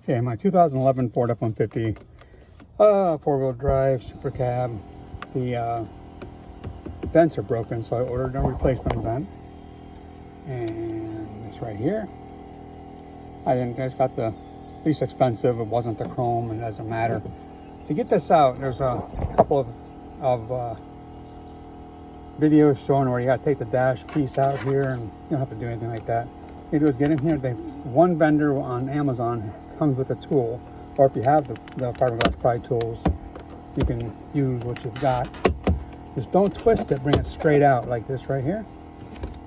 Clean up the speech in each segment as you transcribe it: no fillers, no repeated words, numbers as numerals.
Okay, my 2011 Ford F-150 four-wheel drive super cab. The vents are broken, so I ordered a replacement vent, and it's right here. I just got the least expensive. It wasn't the chrome, and it doesn't matter. To get this out, there's a couple of videos showing where you got to take the dash piece out here, and you don't have to do anything like that. What you do is get in here. One vendor on Amazon comes with a tool, or if you have the fiberglass pry tools, you can use what you've got. Just don't twist it, bring it straight out like this right here.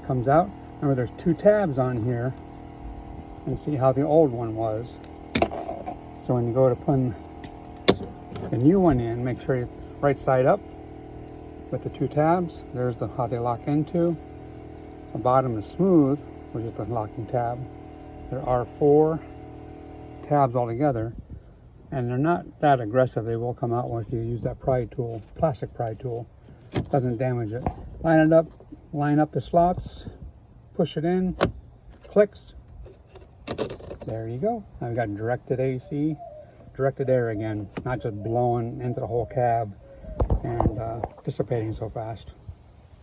Comes out. Remember, there's two tabs on here, and see how the old one was. So when you go to put the new one in, make sure it's right side up with the two tabs. There's how they lock into. The bottom is smooth, which is the locking tab. There are 4 tabs altogether, and they're not that aggressive. They will come out once you use that pry tool, plastic pry tool. Doesn't damage it. Line it up, line up the slots, push it in, clicks. There you go. I've got directed AC, directed air again, not just blowing into the whole cab and dissipating so fast.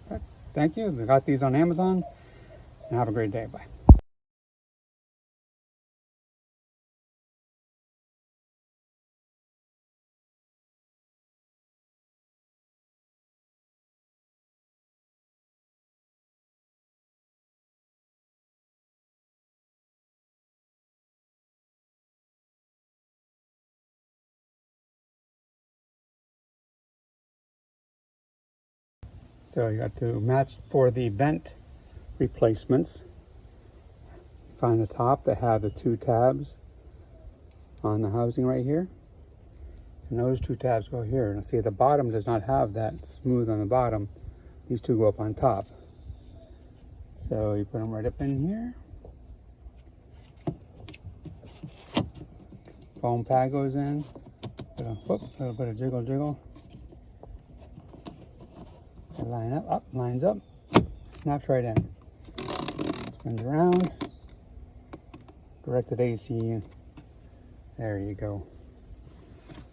Right. Thank you. We got these on Amazon, and have a great day. Bye. So you got to match for the vent replacements. Find the top that have the 2 tabs on the housing right here, and those 2 tabs go here. And see, the bottom does not have that smooth on the bottom. These 2 go up on top. So you put them right up in here. Foam pad goes in. A little bit of jiggle. Line up, lines up, snaps right in. Spins around, directed AC, there you go.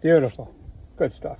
Beautiful, good stuff.